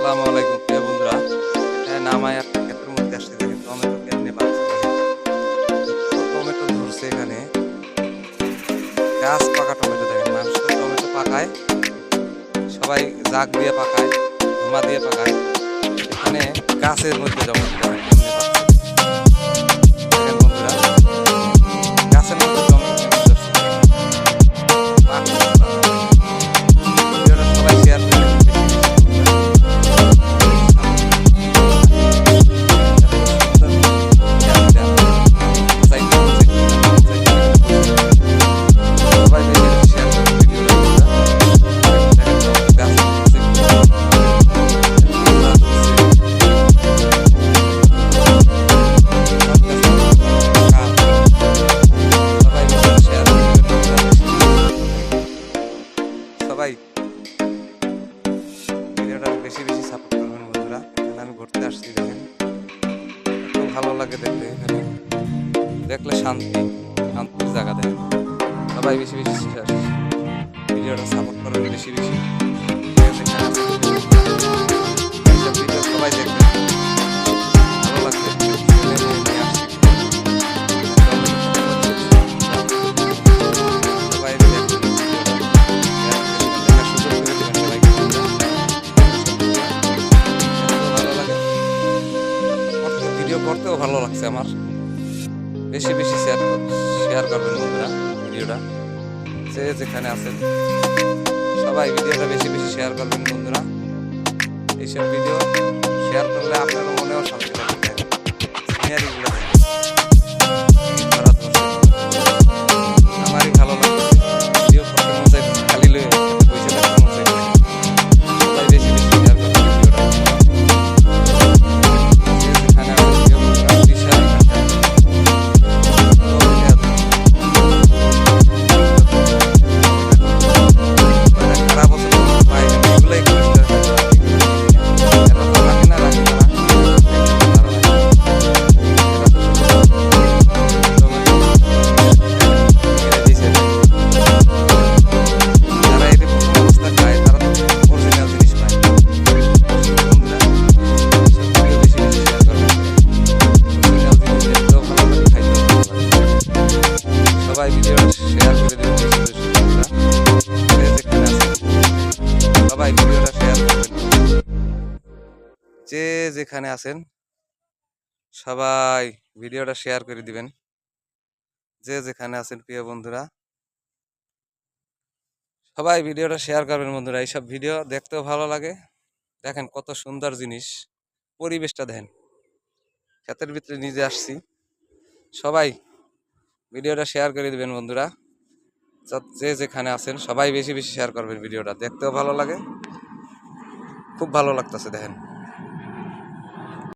আসসালামু আলাইকুম প্রিয় বন্ধুরা। এখানে নামায় একটা ক্ষেতের মধ্যে আসছে, দেখেন টমেটো কেমনে পাকছে, দেখেন এত টমেটো ধরছে এখানে। গাছ পাকা টমেটো, দেখেন মানুষ তো টমেটো পাকায়, সবাই জাগ দিয়ে পাকায়, ধুমা দিয়ে পাকায়, এখানে গাছের মধ্যে যেমন দেখেন কেমনে পাকছে। দেখেন বন্ধুরা, গাছের মধ্যে টমেটো কেমনে ধরছে, দেখেন পাকছে পুরা। ভিডিওটা সবাই শেয়ার করে দেবেন বেশি বেশি বন্ধুরা। সবাই ভিডিওটা বেশি বেশি সাপোর্ট করবেন বন্ধুরা। এখানে আমি ঘুরতে আসছি, দেখেন এত ভালো লাগে দেখতে, এখানে দেখলে শান্তির জায়গা। দেখেন সবাই বেশি বেশি ভিডিওটা সাপোর্ট করবেন বেশি বেশি। যেখানে আছে এইসব ভিডিও সবাই দেখবেন, ভালো লাগবে। ছেলে মেয়ে নিয়ে আসছি, সবাই দেখবেন ভিডিওটা, দেখার সুযোগ করে দেবেন সবাইকে বন্ধুরা। এত ভালো লাগে, ভিডিও করতেও ভালো লাগছে আমার। বেশি বেশি শেয়ার করবেন বন্ধুরা ভিডিওটা। যে যেখানে আছেন সবাই ভিডিওটা বেশি বেশি শেয়ার করবেন বন্ধুরা। এইসব ভিডিও শেয়ার করলে আপনার মনেও শান্তি লাগবে। সিনারিগুলো আমারই ভালো লাগছে, ভিডিও করতে মন চাইছে, খালি লয়ে বসে থাকতে মন চাইছে। সবাই বেশি বেশি শেয়ার করবেন ভিডিওটা। যে যেখানে আছেন ভিডিও বন্ধুরা, বিশাল খারাপ হচ্ছে ভাই, এগুলাই সবাই ভিডিওটা শেয়ার করে দেবেন বেশি বেশি বন্ধুরা। যেখানে আছেন সবাই ভিডিওটা শেয়ার করবেন। যে যেখানে আছেন সবাই ভিডিওটা শেয়ার করে দিবেন। যে যেখানে আছেন প্রিয় বন্ধুরা, সবাই ভিডিওটা শেয়ার করবেন বন্ধুরা। এইসব ভিডিও দেখতেও ভালো লাগে। দেখেন কত সুন্দর জিনিস, পরিবেশটা দেখেন। ক্ষেতের ভিতরে নিজে আসছি, সবাই ভিডিওটা শেয়ার করে দিবেন বন্ধুরা। যে যেখানে আছেন সবাই বেশি বেশি শেয়ার করবেন ভিডিওটা, দেখতেও ভালো লাগে, খুব ভালো লাগতেছে দেখেন।